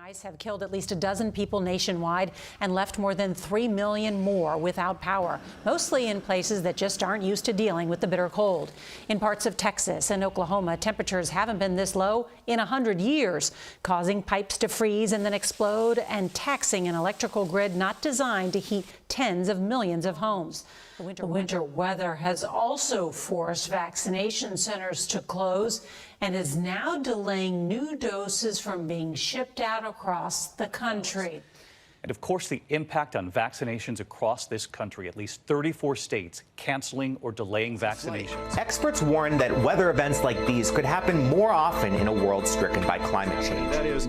Ice have killed at least a dozen people nationwide and left more than 3 million more without power, mostly in places that just aren't used to dealing with the bitter cold. In parts of Texas and Oklahoma, temperatures haven't been this low in 100 years, causing pipes to freeze and then explode and taxing an electrical grid not designed to heat tens of millions of homes. The winter weather has also forced vaccination centers to close and is now delaying new doses from being shipped out across the country. And of course, the impact on vaccinations across this country, at least 34 states canceling or delaying vaccinations. Experts warn that weather events like these could happen more often in a world stricken by climate change. That is,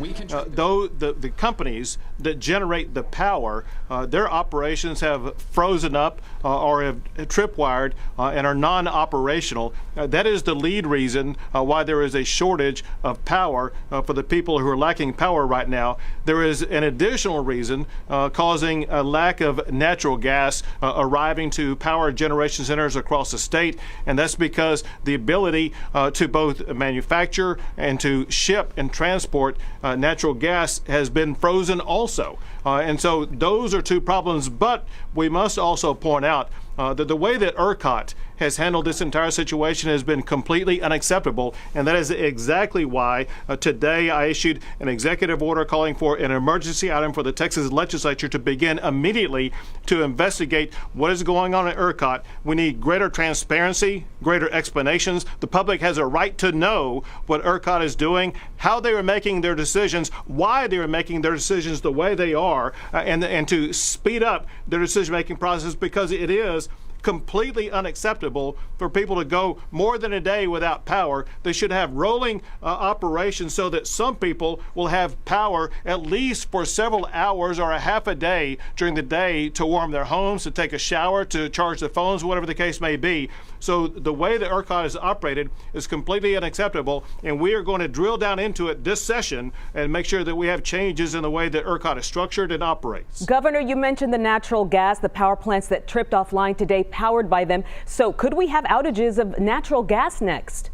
though the companies that generate the power, their operations have frozen up or have tripwired and are non-operational. That is the lead reason why there is a shortage of power for the people who are lacking power right now. There is an additional reason causing a lack of natural gas arriving to power generation centers across the state, and that's because the ability to both manufacture and to ship and transport natural gas has been frozen also. And so those are two problems, but we must also point out that the way that ERCOT has handled this entire situation has been completely unacceptable, and that is exactly why today I issued an executive order calling for an emergency item for the Texas legislature to begin immediately to investigate what is going on at ERCOT. We need greater transparency, greater explanations. The public has a right to know what ERCOT is doing, how they are making their decisions, why they are making their decisions the way they are, and to speed up their decision-making process, because it is completely unacceptable for people to go more than a day without power. They should have rolling operations so that some people will have power at least for several hours or a half a day during the day to warm their homes, to take a shower, to charge their phones, whatever the case may be. So the way that ERCOT is operated is completely unacceptable, and we are going to drill down into it this session and make sure that we have changes in the way that ERCOT is structured and operates. Governor, you mentioned the natural gas, the power plants that tripped offline today, powered by them. So could we have outages of natural gas next?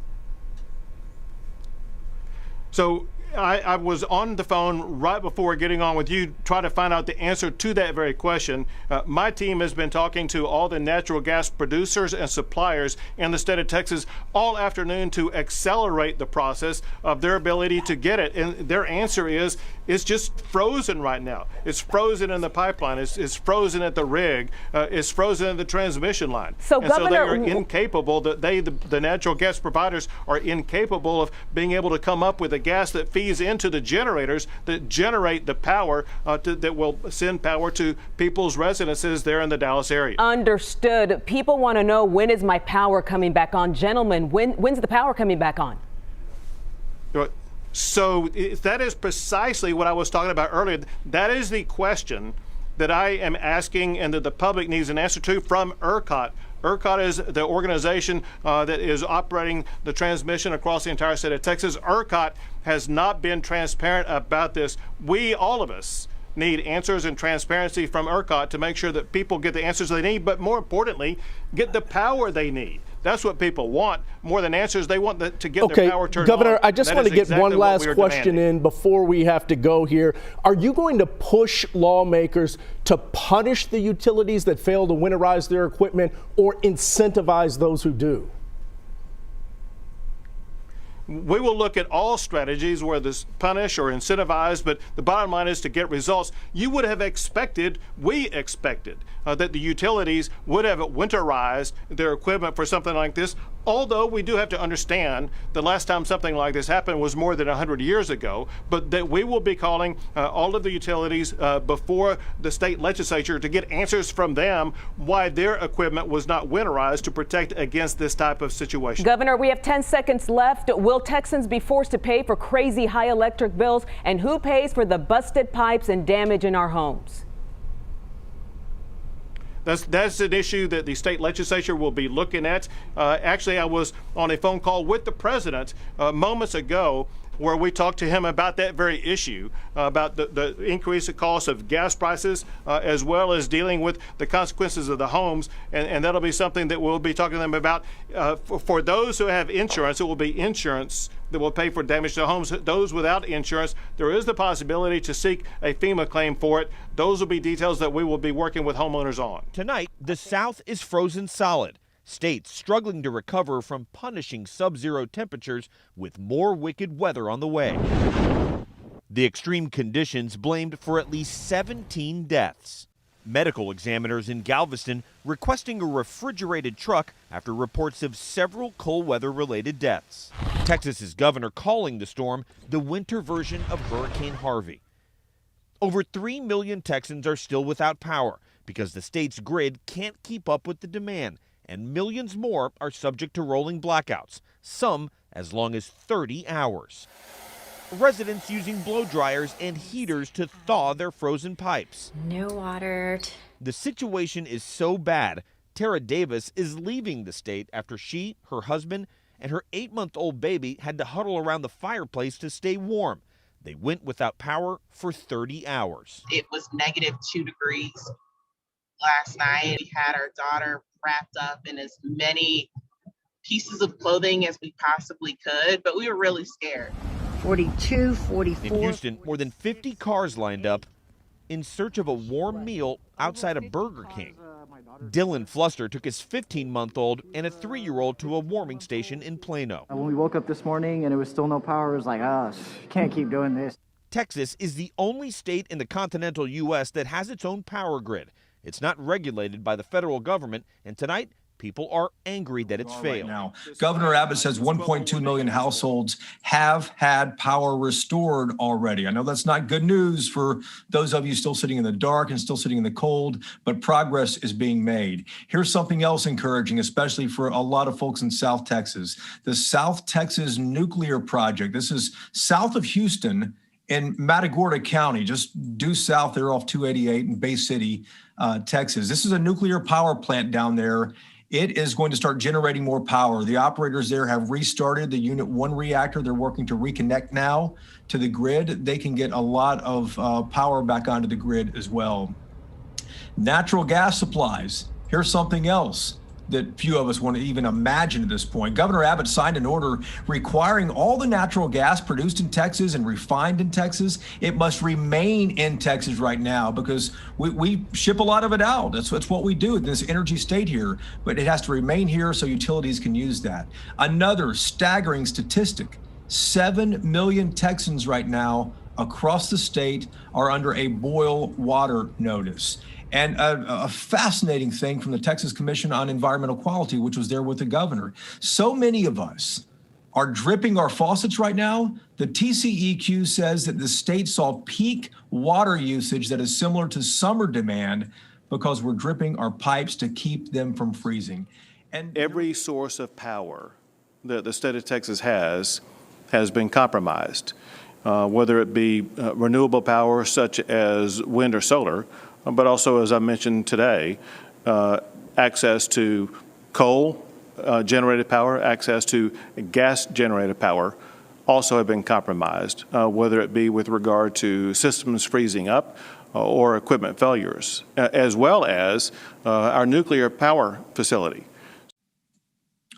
So I was on the phone right before getting on with you, trying to find out the answer to that very question. My team has been talking to all the natural gas producers and suppliers in the state of Texas all afternoon to accelerate the process of their ability to get it. And their answer is, it's just frozen right now. It's frozen in the pipeline. It's frozen at the rig. It's frozen in the transmission line. So, and Governor, so they are incapable, the natural gas providers are incapable of being able to come up with a gas that feeds into the generators that generate the power that will send power to people's residences there in the Dallas area. Understood. People want to know, when is my power coming back on? Gentlemen, when's the power coming back on? So that is precisely what I was talking about earlier. That is the question that I am asking and that the public needs an answer to from ERCOT. ERCOT is the organization that is operating the transmission across the entire state of Texas. ERCOT has not been transparent about this. We, all of us, need answers and transparency from ERCOT to make sure that people get the answers they need, but more importantly, get the power they need. That's what people want. More than answers, they want to get their power turned on. Governor, I just want to get one last question in before we have to go here. Are you going to push lawmakers to punish the utilities that fail to winterize their equipment or incentivize those who do? We will look at all strategies, whether it's punish or incentivize, but the bottom line is to get results. You would have expected, we expected, that the utilities would have winterized their equipment for something like this, although we do have to understand the last time something like this happened was more than 100 years ago, but that we will be calling all of the utilities before the state legislature to get answers from them why their equipment was not winterized to protect against this type of situation. Governor, we have 10 seconds left. Will Texans be forced to pay for crazy high electric bills? And who pays for the busted pipes and damage in our homes? That's an issue that the state legislature will be looking at. Actually, I was on a phone call with the president moments ago where we talked to him about that very issue, about the increased cost of gas prices, as well as dealing with the consequences of the homes. And that'll be something that we'll be talking to them about. For those who have insurance, it will be insurance that will pay for damage to homes. Those without insurance, there is the possibility to seek a FEMA claim for it. Those will be details that we will be working with homeowners on. Tonight, the South is frozen solid. States struggling to recover from punishing sub-zero temperatures with more wicked weather on the way. The extreme conditions blamed for at least 17 deaths. Medical examiners in Galveston requesting a refrigerated truck after reports of several cold weather-related deaths. Texas's governor calling the storm the winter version of Hurricane Harvey. Over 3 million Texans are still without power because the state's grid can't keep up with the demand, and millions more are subject to rolling blackouts, some as long as 30 hours. Residents using blow dryers and heaters to thaw their frozen pipes. No water. The situation is so bad, Tara Davis is leaving the state after she, her husband, and her 8-month-old baby had to huddle around the fireplace to stay warm. They went without power for 30 hours. It was -2 degrees last night. We had our daughter wrapped up in as many pieces of clothing as we possibly could, but we were really scared. 42, 44. In Houston, more than 50 cars lined up in search of a warm meal outside a Burger King. Dylan Fluster took his 15-month-old and a 3-year-old to a warming station in Plano. When we woke up this morning and it was still no power, it was like, can't keep doing this. Texas is the only state in the continental U.S. that has its own power grid. It's not regulated by the federal government, and tonight, people are angry that it's failed. Now, Governor Abbott says 1.2 million households have had power restored already. I know that's not good news for those of you still sitting in the dark and still sitting in the cold, but progress is being made. Here's something else encouraging, especially for a lot of folks in South Texas. The South Texas Nuclear Project. This is south of Houston in Matagorda County, just due south there off 288 in Bay City, Texas. This is a nuclear power plant down there. It is going to start generating more power. The operators there have restarted the Unit 1 reactor. They're working to reconnect now to the grid. They can get a lot of power back onto the grid as well. Natural gas supplies. Here's something else that few of us want to even imagine at this point. Governor Abbott signed an order requiring all the natural gas produced in Texas and refined in Texas, it must remain in Texas right now because we ship a lot of it out. That's what we do in this energy state here, but it has to remain here so utilities can use that. Another staggering statistic, 7 million Texans right now across the state are under a boil water notice. And a fascinating thing from the Texas Commission on Environmental Quality, which was there with the governor. So many of us are dripping our faucets right now. The TCEQ says that the state saw peak water usage that is similar to summer demand because we're dripping our pipes to keep them from freezing. And every source of power that the state of Texas has been compromised, whether it be renewable power such as wind or solar, but also, as I mentioned today, access to coal generated power, access to gas generated power also have been compromised, whether it be with regard to systems freezing up or equipment failures, as well as our nuclear power facility.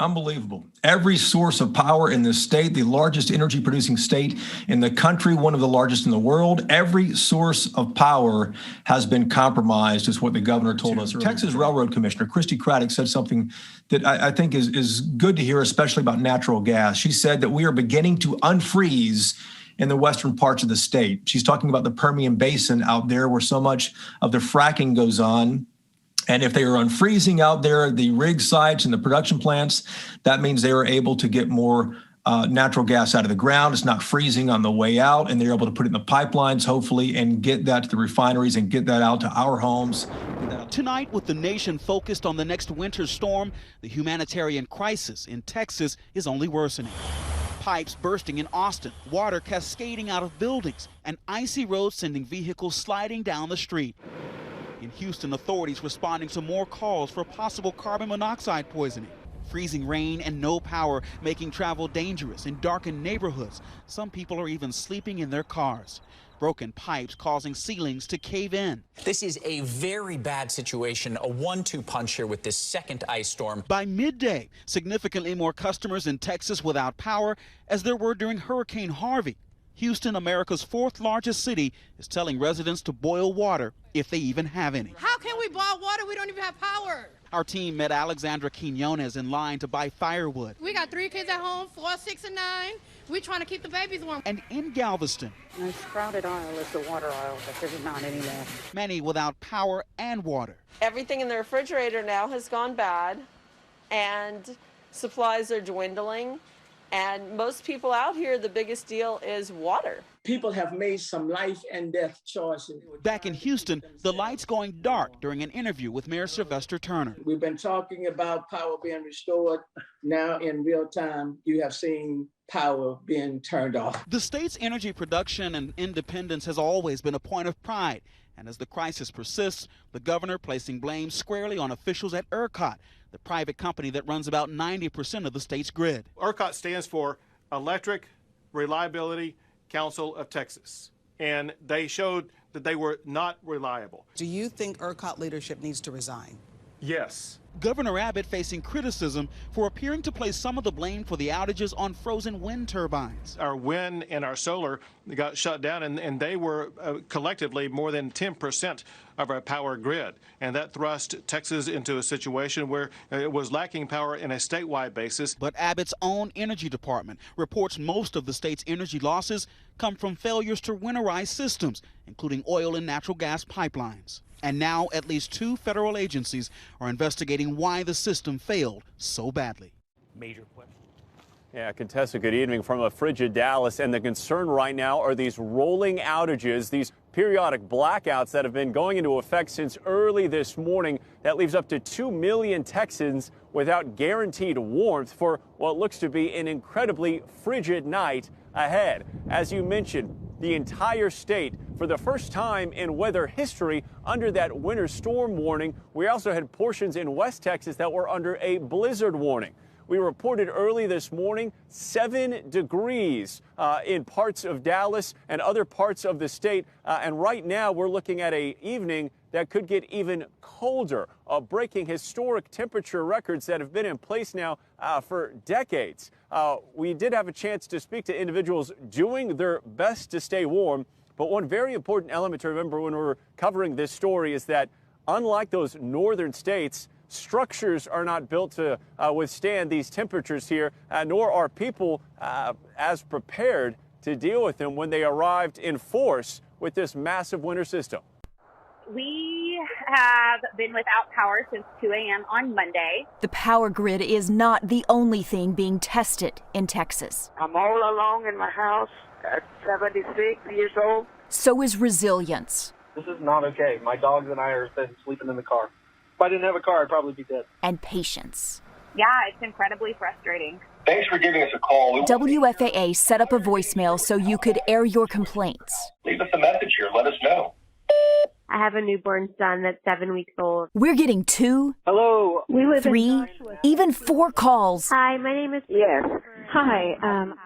Unbelievable. Every source of power in this state, the largest energy producing state in the country, one of the largest in the world, every source of power has been compromised, is what the governor told us. Texas Railroad Commissioner Christy Craddock said something that I think is good to hear, especially about natural gas. She said that we are beginning to unfreeze in the western parts of the state. She's talking about the Permian Basin out there where so much of the fracking goes on. And if they are unfreezing out there, the rig sites and the production plants, that means they are able to get more natural gas out of the ground. It's not freezing on the way out, and they're able to put it in the pipelines, hopefully, and get that to the refineries and get that out to our homes. Tonight, with the nation focused on the next winter storm, the humanitarian crisis in Texas is only worsening. Pipes bursting in Austin, water cascading out of buildings, and icy roads sending vehicles sliding down the street. In Houston, authorities responding to more calls for possible carbon monoxide poisoning. Freezing rain and no power making travel dangerous in darkened neighborhoods. Some people are even sleeping in their cars. Broken pipes causing ceilings to cave in. This is a very bad situation, a 1-2 punch here with this second ice storm. By midday, significantly more customers in Texas without power as there were during Hurricane Harvey. Houston, America's 4th largest city, is telling residents to boil water if they even have any. How can we boil water? We don't even have power. Our team met Alexandra Quinones in line to buy firewood. We got 3 kids at home, 4, 6, and 9. We're trying to keep the babies warm. And in Galveston, the sprouted aisle is the water aisle, but there's not anymore. Many without power and water. Everything in the refrigerator now has gone bad, and supplies are dwindling. And most people out here, the biggest deal is water. People have made some life and death choices. Back in Houston, the lights going dark during an interview with Mayor Sylvester Turner. We've been talking about power being restored. Now in real time, you have seen power being turned off. The state's energy production and independence has always been a point of pride. And as the crisis persists, the governor placing blame squarely on officials at ERCOT, the private company that runs about 90% of the state's grid. ERCOT stands for Electric Reliability Council of Texas, and they showed that they were not reliable. Do you think ERCOT leadership needs to resign? Yes. Governor Abbott facing criticism for appearing to place some of the blame for the outages on frozen wind turbines. Our wind and our solar got shut down, and they were collectively more than 10% of our power grid. And that thrust Texas into a situation where it was lacking power in a statewide basis. But Abbott's own energy department reports most of the state's energy losses come from failures to winterize systems, including oil and natural gas pipelines. And now at least 2 federal agencies are investigating why the system failed so badly. Major question. Yeah, Contessa, good evening from a frigid Dallas. And the concern right now are these rolling outages, these periodic blackouts that have been going into effect since early this morning. That leaves up to 2 million Texans without guaranteed warmth for what looks to be an incredibly frigid night ahead. As you mentioned, the entire state, for the first time in weather history, under that winter storm warning. We also had portions in West Texas that were under a blizzard warning. We reported early this morning 7 degrees in parts of Dallas and other parts of the state. And right now we're looking at an evening that could get even colder, breaking historic temperature records that have been in place now for decades. We did have a chance to speak to individuals doing their best to stay warm. But one very important element to remember when we're covering this story is that unlike those northern states, structures are not built to withstand these temperatures here, nor are people as prepared to deal with them when they arrived in force with this massive winter system. We have been without power since 2 a.m. on Monday. The power grid is not the only thing being tested in Texas. I'm all alone in my house at 76 years old. So is resilience. This is not okay. My dogs and I are sleeping in the car. If I didn't have a car, I'd probably be dead. And patience. Yeah, it's incredibly frustrating. Thanks for giving us a call. WFAA set up a voicemail so you could air your complaints. Leave us a message here. Let us know. I have a newborn son that's 7 weeks old. We're getting 2, hello, we live 3, in even 4 calls. Hi, my name is. Yes. Hi.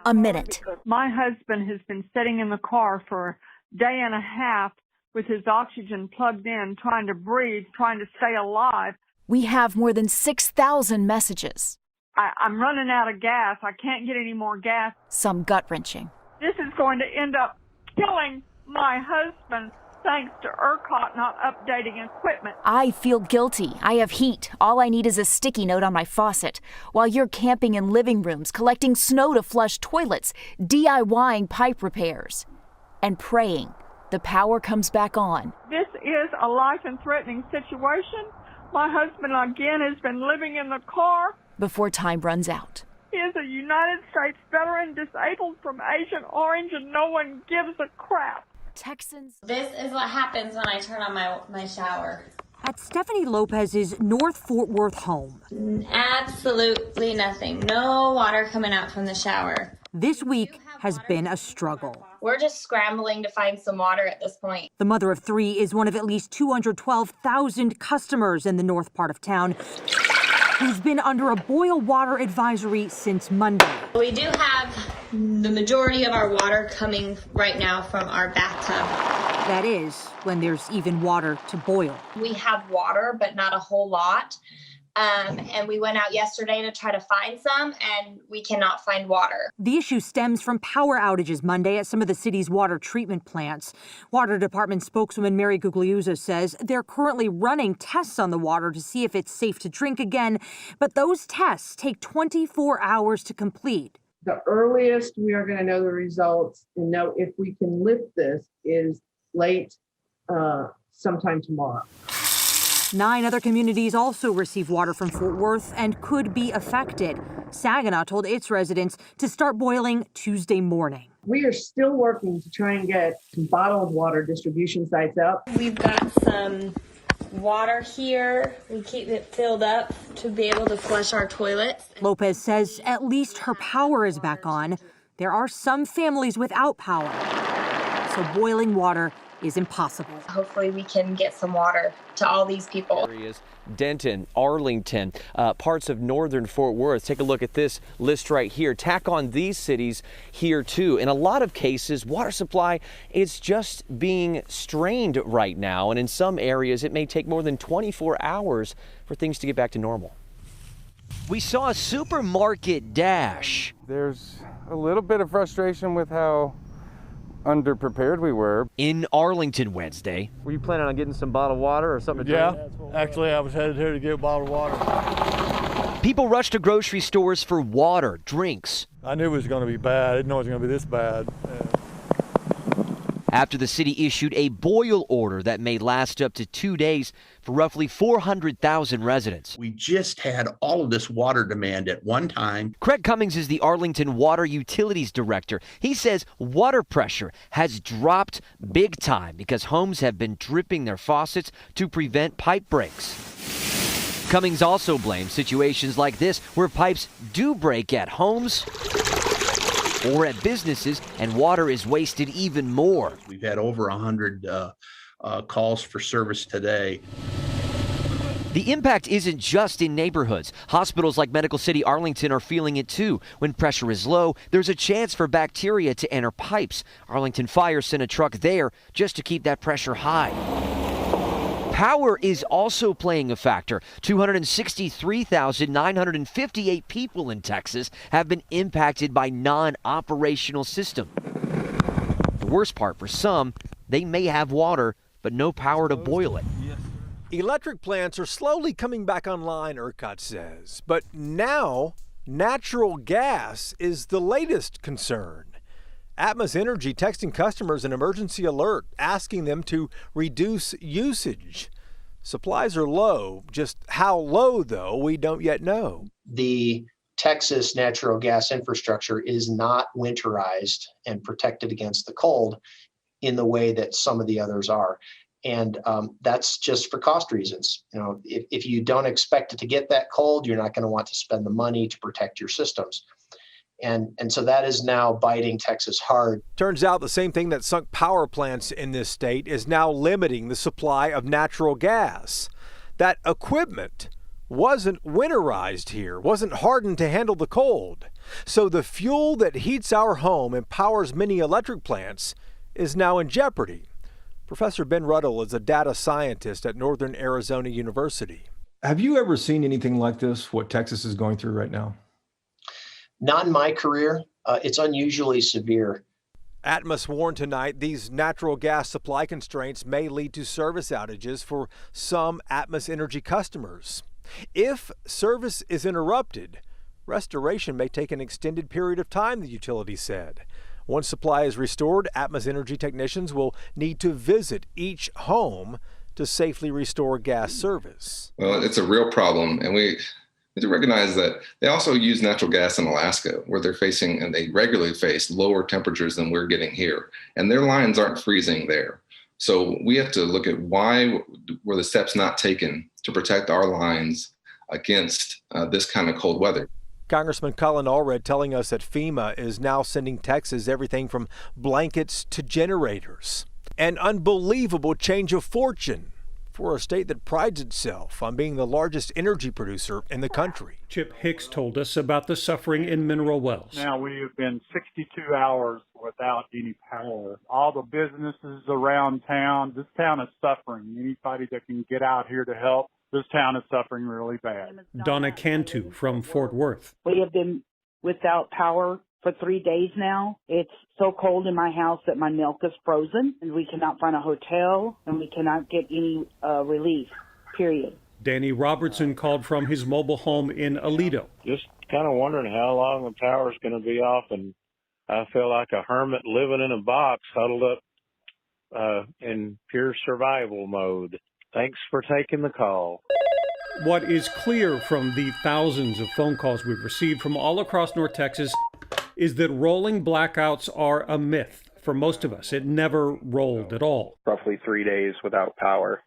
A minute. My husband has been sitting in the car for a day and a half with his oxygen plugged in, trying to breathe, trying to stay alive. We have more than 6,000 messages. I'm running out of gas. I can't get any more gas. Some gut-wrenching. This is going to end up killing my husband. Thanks to ERCOT not updating equipment. I feel guilty. I have heat. All I need is a sticky note on my faucet. While you're camping in living rooms, collecting snow to flush toilets, DIYing pipe repairs, and praying the power comes back on. This is a life and threatening situation. My husband again has been living in the car. Before time runs out. He is a United States veteran disabled from Agent Orange, and no one gives a crap. Texans. This is what happens when I turn on my shower. At Stephanie Lopez's North Fort Worth home. Absolutely nothing. No water coming out from the shower. This week has been a struggle. We're just scrambling to find some water at this point. The mother of 3 is one of at least 212,000 customers in the north part of town. who's been under a boil water advisory since Monday. We do have the majority of our water coming right now from our bathtub. That is, when there's even water to boil. We have water, but not a whole lot. And we went out yesterday to try to find some, and we cannot find water. The issue stems from power outages Monday at some of the city's water treatment plants. Water Department spokeswoman Mary Gugliuzzo says they're currently running tests on the water to see if it's safe to drink again, but those tests take 24 hours to complete. The earliest we are going to know the results and know if we can lift this is late sometime tomorrow. 9 other communities also receive water from Fort Worth and could be affected. Saginaw told its residents to start boiling Tuesday morning. We are still working to try and get some bottled water distribution sites up. We've got some water here. We keep it filled up to be able to flush our toilets. Lopez says at least her power is back on. There are some families without power, so boiling water is impossible. Hopefully we can get some water to all these people. Areas, Denton, Arlington, parts of northern Fort Worth. Take a look at this list right here. Tack on these cities here too. In a lot of cases, water supply is just being strained right now. And in some areas, it may take more than 24 hours for things to get back to normal. We saw a supermarket dash. There's a little bit of frustration with how underprepared we were. In Arlington Wednesday. Were you planning on getting some bottled water or something to drink? Yeah, actually I was headed here to get bottled water. People rushed to grocery stores for water, drinks. I knew it was going to be bad. I didn't know it was going to be this bad. After the city issued a boil order that may last up to 2 days for roughly 400,000 residents. We just had all of this water demand at one time. Craig Cummings is the Arlington Water Utilities Director. He says water pressure has dropped big time because homes have been dripping their faucets to prevent pipe breaks. Cummings also blames situations like this where pipes do break at homes or at businesses, and water is wasted even more. We've had over 100 calls for service today. The impact isn't just in neighborhoods. Hospitals like Medical City Arlington are feeling it too. When pressure is low, there's a chance for bacteria to enter pipes. Arlington Fire sent a truck there just to keep that pressure high. Power is also playing a factor. 263,958 people in Texas have been impacted by non-operational systems. The worst part for some, they may have water, but no power to boil it. Electric plants are slowly coming back online, ERCOT says. But now, natural gas is the latest concern. Atmos Energy texting customers an emergency alert, asking them to reduce usage. Supplies are low. Just how low, though, we don't yet know. The Texas natural gas infrastructure is not winterized and protected against the cold in the way that some of the others are. And that's just for cost reasons. You know, if you don't expect it to get that cold, you're not going to want to spend the money to protect your systems. And so that is now biting Texas hard. Turns out the same thing that sunk power plants in this state is now limiting the supply of natural gas. That equipment wasn't winterized here, wasn't hardened to handle the cold. So the fuel that heats our home and powers many electric plants is now in jeopardy. Professor Ben Ruddle is a data scientist at Northern Arizona University. Have you ever seen anything like this, what Texas is going through right now? Not in my career. It's unusually severe. Atmos warned tonight these natural gas supply constraints may lead to service outages for some Atmos Energy customers. If service is interrupted, restoration may take an extended period of time, the utility said. Once supply is restored, Atmos Energy technicians will need to visit each home to safely restore gas service. Well, it's a real problem, and we to recognize that they also use natural gas in Alaska, where they're facing, and they regularly face, lower temperatures than we're getting here. And their lines aren't freezing there. So we have to look at why were the steps not taken to protect our lines against this kind of cold weather. Congressman Colin Allred telling us that FEMA is now sending Texas everything from blankets to generators. An unbelievable change of fortune for a state that prides itself on being the largest energy producer in the country. Chip Hicks told us about the suffering in mineral wells. Now we have been 62 hours without any power. All the businesses around town, this town is suffering. Anybody that can get out here to help, this town is suffering really bad. Donna Cantu from Fort Worth. We have been without power for 3 days now. It's so cold in my house that my milk is frozen, and we cannot find a hotel, and we cannot get any relief, period. Danny Robertson called from his mobile home in Aledo. Just kind of wondering how long the power's going to be off, and I feel like a hermit living in a box, huddled up in pure survival mode. Thanks for taking the call. What is clear from the thousands of phone calls we've received from all across North Texas is that rolling blackouts are a myth. For most of us, it never rolled at all. Roughly 3 days without power.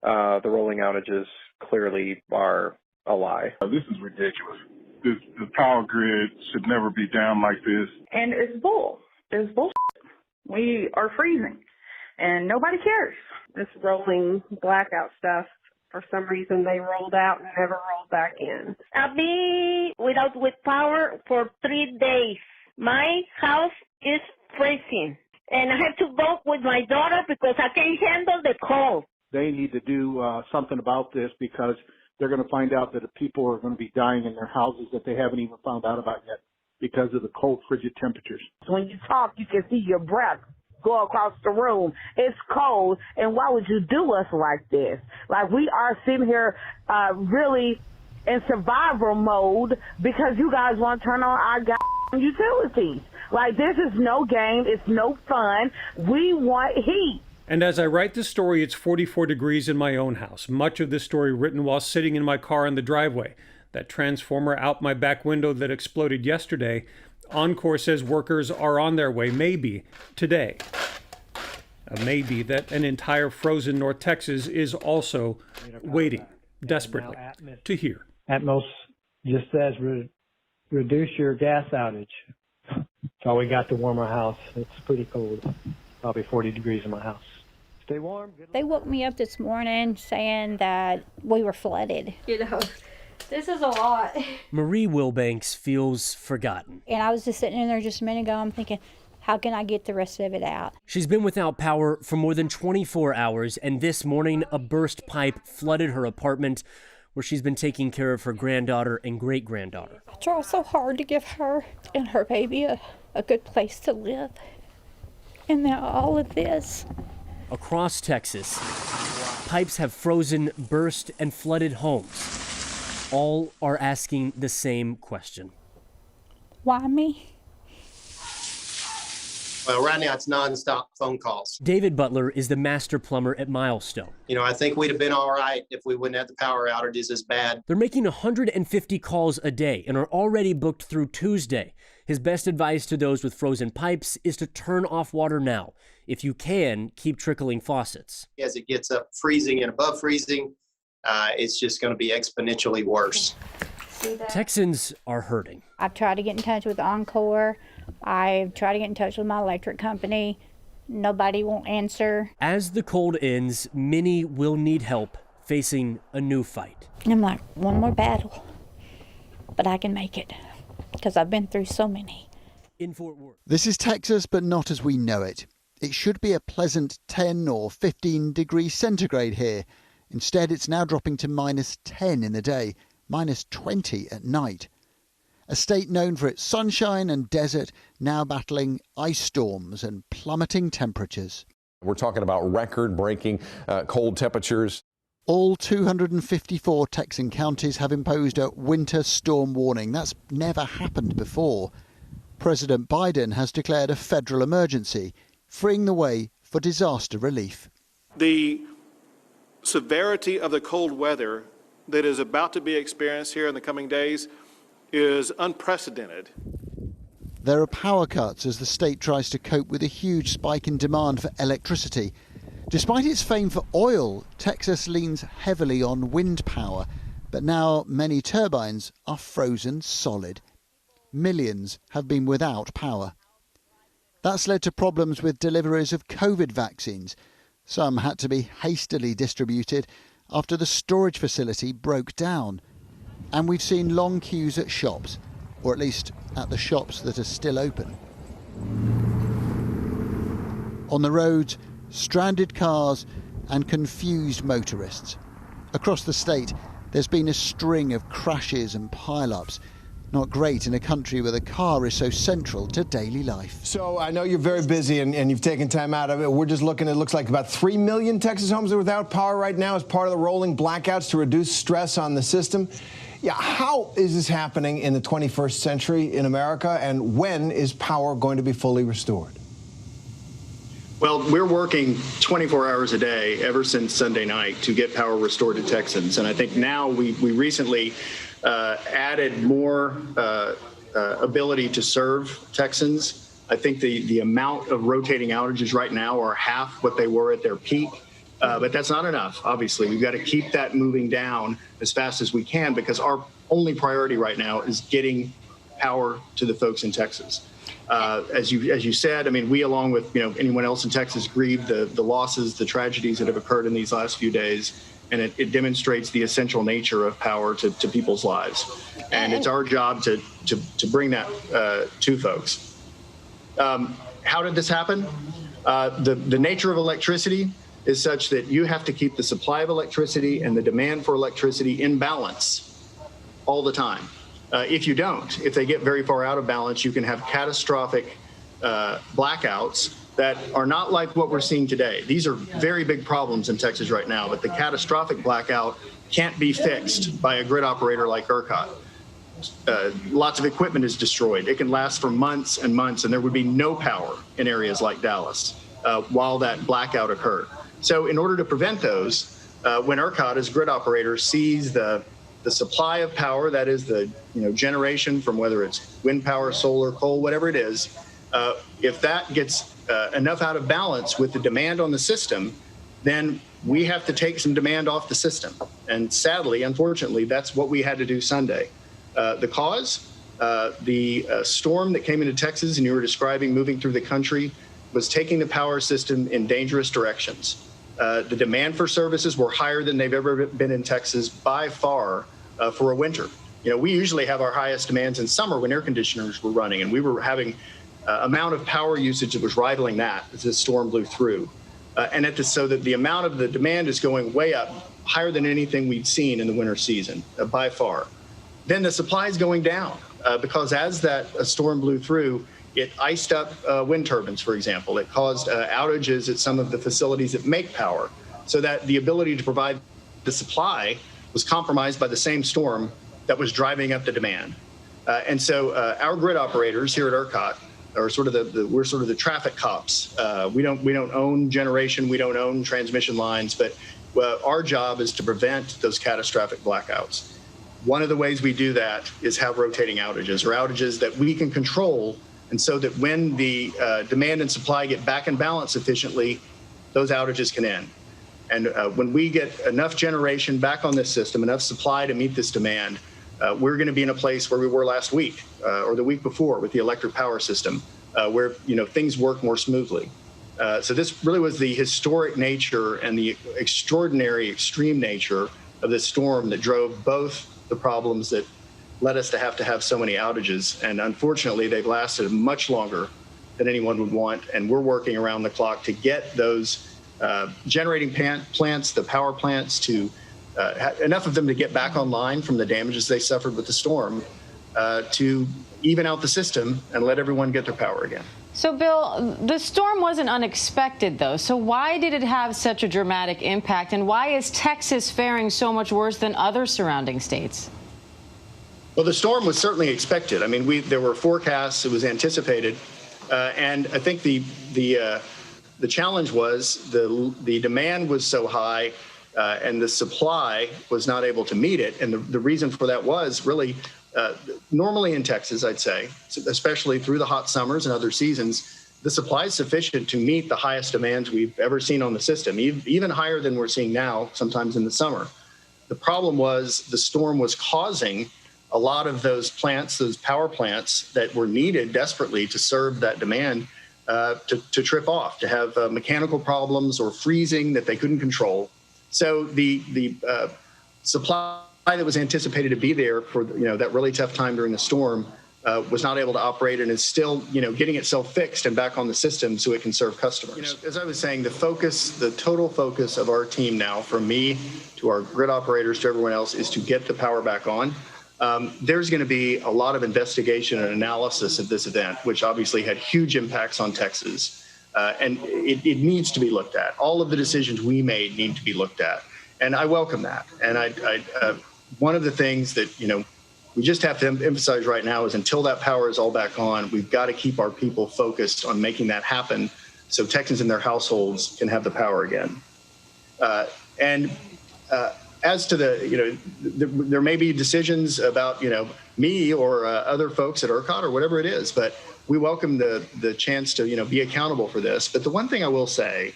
The rolling outages clearly are a lie. This is ridiculous. The power grid should never be down like this. And it's bull. It's bullshit. We are freezing, and nobody cares. This rolling blackout stuff, for some reason they rolled out and never rolled back in. I've been with power for 3 days. My house is freezing, and I have to go with my daughter because I can't handle the cold. They need to do something about this because they're going to find out that people are going to be dying in their houses that they haven't even found out about yet because of the cold, frigid temperatures. When you talk, you can see your breath go across the room. It's cold, and why would you do us like this? Like, we are sitting here really in survival mode because you guys want to turn on our utilities. Like, this is no game. It's no fun. We want heat. And as I write this story, it's 44 degrees in my own house. Much of this story written while sitting in my car in the driveway. That transformer out my back window that exploded yesterday, Encore says workers are on their way, maybe today. Maybe that an entire frozen North Texas is also waiting desperately to hear. Atmos just says reduce your gas outage. That's all we got to warm our house. It's pretty cold, probably 40 degrees in my house. Stay warm. They woke me up this morning saying that we were flooded. You know, this is a lot. Marie Wilbanks feels forgotten. And I was just sitting in there just a minute ago. I'm thinking, how can I get the rest of it out? She's been without power for more than 24 hours, and this morning a burst pipe flooded her apartment where she's been taking care of her granddaughter and great-granddaughter. I try so hard to give her and her baby a good place to live. And now all of this. Across Texas, pipes have frozen, burst, and flooded homes. All are asking the same question. Why me? Well, right now it's nonstop phone calls. David Butler is the master plumber at Milestone. You know, I think we'd have been all right if we wouldn't have the power outages as bad. They're making 150 calls a day and are already booked through Tuesday. His best advice to those with frozen pipes is to turn off water now. If you can, keep trickling faucets. As it gets up freezing and above freezing, it's just going to be exponentially worse. Texans are hurting. I've tried to get in touch with Encore. I've tried to get in touch with my electric company. Nobody will answer. As the cold ends, many will need help facing a new fight. And I'm like, one more battle, but I can make it because I've been through so many. In Fort Worth. This is Texas, but not as we know it. It should be a pleasant 10 or 15 degrees centigrade here. Instead, it's now dropping to -10 in the day, -20 at night. A state known for its sunshine and desert, now battling ice storms and plummeting temperatures. We're talking about record-breaking cold temperatures. All 254 Texan counties have imposed a winter storm warning. That's never happened before. President Biden has declared a federal emergency, freeing the way for disaster relief. The severity of the cold weather that is about to be experienced here in the coming days is unprecedented. There are power cuts as the state tries to cope with a huge spike in demand for electricity. Despite its fame for oil, Texas leans heavily on wind power, but now many turbines are frozen solid. Millions have been without power. That's led to problems with deliveries of COVID vaccines. Some had to be hastily distributed after the storage facility broke down. And we've seen long queues at shops, or at least at the shops that are still open. On the roads, stranded cars and confused motorists. Across the state, there's been a string of crashes and pile-ups. Not great in a country where the car is so central to daily life. So I know you're very busy and you've taken time out of it. We're just looking, it looks like about 3 million Texas homes are without power right now as part of the rolling blackouts to reduce stress on the system. Yeah, how is this happening in the 21st century in America, and when is power going to be fully restored? Well, we're working 24 hours a day ever since Sunday night to get power restored to Texans. And I think now we recently added more ability to serve Texans. I think the amount of rotating outages right now are half what they were at their peak. But that's not enough, obviously. We've got to keep that moving down as fast as we can, because our only priority right now is getting power to the folks in Texas. As you said, I mean, we, along with anyone else in Texas, grieve the losses, the tragedies that have occurred in these last few days, and it demonstrates the essential nature of power to people's lives. And it's our job to bring that to folks. How did this happen? The nature of electricity is such that you have to keep the supply of electricity and the demand for electricity in balance all the time. If you don't, if they get very far out of balance, you can have catastrophic blackouts that are not like what we're seeing today. These are very big problems in Texas right now, but the catastrophic blackout can't be fixed by a grid operator like ERCOT. Lots of equipment is destroyed. It can last for months and months, and there would be no power in areas like Dallas while that blackout occurred. So in order to prevent those, when ERCOT, as grid operator, sees the supply of power, that is the generation from whether it's wind power, solar, coal, whatever it is, if that gets enough out of balance with the demand on the system, then we have to take some demand off the system. And sadly, unfortunately, that's what we had to do Sunday. The cause, the storm that came into Texas and you were describing moving through the country was taking the power system in dangerous directions. The demand for services were higher than they've ever been in Texas by far for a winter. We usually have our highest demands in summer when air conditioners were running, and we were having amount of power usage that was rivaling that as the storm blew through. So that the amount of the demand is going way up, higher than anything we'd seen in the winter season, by far. Then the supply is going down because as that storm blew through, it iced up wind turbines, for example. It caused outages at some of the facilities that make power, so that the ability to provide the supply was compromised by the same storm that was driving up the demand. And so our grid operators here at ERCOT are sort of we're sort of the traffic cops. We don't own generation, we don't own transmission lines, but our job is to prevent those catastrophic blackouts. One of the ways we do that is have rotating outages, or outages that we can control. And so that when the demand and supply get back in balance efficiently, those outages can end. And when we get enough generation back on this system, enough supply to meet this demand, we're going to be in a place where we were last week or the week before with the electric power system, where things work more smoothly. So this really was the historic nature and the extraordinary, extreme nature of this storm that drove both the problems that led us to have so many outages. And unfortunately, they've lasted much longer than anyone would want. And we're working around the clock to get those generating plants, the power plants, to enough of them to get back online from the damages they suffered with the storm, to even out the system and let everyone get their power again. So, Bill, the storm wasn't unexpected, though. So why did it have such a dramatic impact? And why is Texas faring so much worse than other surrounding states? Well, the storm was certainly expected. I mean, there were forecasts; it was anticipated, and I think the challenge was the demand was so high, and the supply was not able to meet it. And the reason for that was really normally in Texas, I'd say, especially through the hot summers and other seasons, the supply is sufficient to meet the highest demands we've ever seen on the system, even higher than we're seeing now, sometimes in the summer. The problem was the storm was causing a lot of those plants, those power plants that were needed desperately to serve that demand, to trip off, to have mechanical problems or freezing that they couldn't control. So the supply that was anticipated to be there for that really tough time during the storm was not able to operate and is still getting itself fixed and back on the system so it can serve customers. As I was saying, the total focus of our team now, from me to our grid operators to everyone else, is to get the power back on. There's going to be a lot of investigation and analysis of this event, which obviously had huge impacts on Texas. And it needs to be looked at. All of the decisions we made need to be looked at. And I welcome that. And one of the things that, we just have to emphasize right now is until that power is all back on, we've got to keep our people focused on making that happen so Texans and their households can have the power again. As to there may be decisions about, me or other folks at ERCOT or whatever it is, but we welcome the chance to, be accountable for this. But the one thing I will say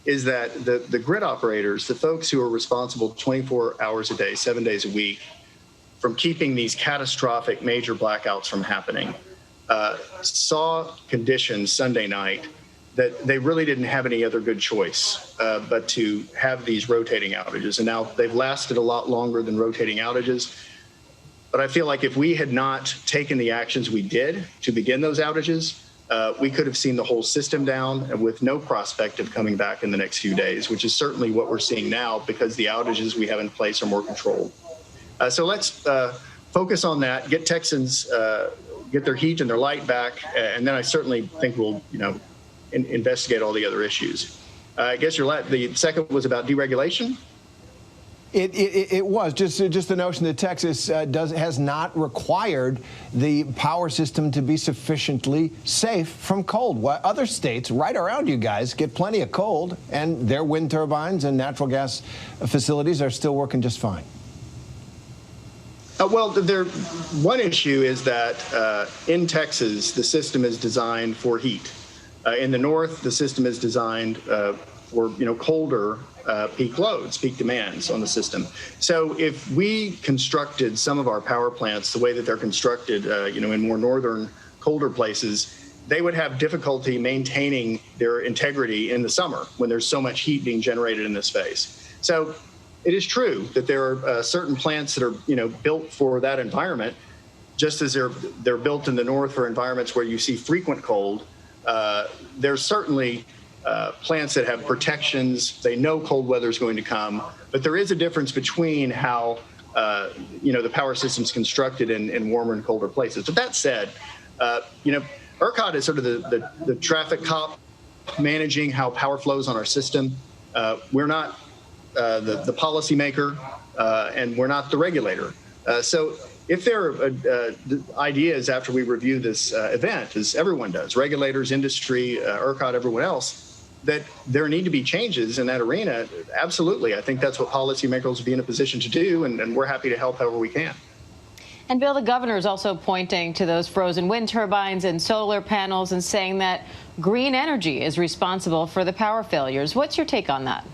is that the grid operators, the folks who are responsible 24 hours a day, 7 days a week, from keeping these catastrophic major blackouts from happening, saw conditions Sunday night that they really didn't have any other good choice but to have these rotating outages. And now they've lasted a lot longer than rotating outages. But I feel like if we had not taken the actions we did to begin those outages, we could have seen the whole system down and with no prospect of coming back in the next few days, which is certainly what we're seeing now because the outages we have in place are more controlled. So let's focus on that, get Texans, get their heat and their light back, and then I certainly think we'll, investigate all the other issues. I guess the second was about deregulation. It was just the notion that Texas has not required the power system to be sufficiently safe from cold. Other states right around you guys get plenty of cold, and their wind turbines and natural gas facilities are still working just fine. One issue is that in Texas, the system is designed for heat. In the north, the system is designed for colder peak loads, peak demands on the system. So if we constructed some of our power plants the way that they're constructed, in more northern, colder places, they would have difficulty maintaining their integrity in the summer when there's so much heat being generated in this space. So it is true that there are certain plants that are, built for that environment, just as they're built in the north for environments where you see frequent cold. There's certainly plants that have protections. They know cold weather is going to come, but there is a difference between how the power system's constructed in warmer and colder places. But that said, ERCOT is sort of the traffic cop managing how power flows on our system. We're not the policymaker, and we're not the regulator. So if there are ideas after we review this event, as everyone does, regulators, industry, ERCOT, everyone else, that there need to be changes in that arena, absolutely. I think that's what policymakers will be in a position to do, and we're happy to help however we can. And Bill, the governor is also pointing to those frozen wind turbines and solar panels and saying that green energy is responsible for the power failures. What's your take on that?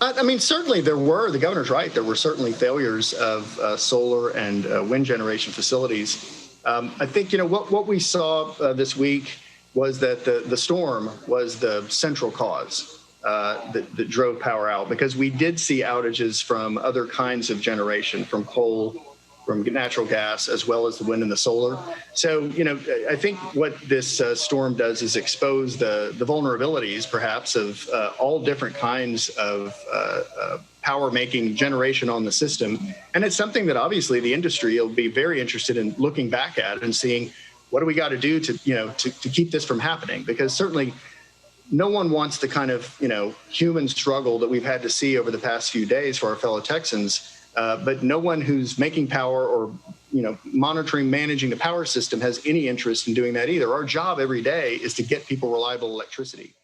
I mean, certainly the governor's right. There were certainly failures of solar and wind generation facilities. I think, what we saw this week was that the storm was the central cause that drove power out, because we did see outages from other kinds of generation, from coal, from natural gas, as well as the wind and the solar. So, I think what this storm does is expose the vulnerabilities, perhaps, of all different kinds of power-making generation on the system. And it's something that obviously the industry will be very interested in looking back at and seeing what do we got to do to keep this from happening, because certainly no one wants the kind of human struggle that we've had to see over the past few days for our fellow Texans. But no one who's making power or monitoring, managing the power system has any interest in doing that either. Our job every day is to get people reliable electricity.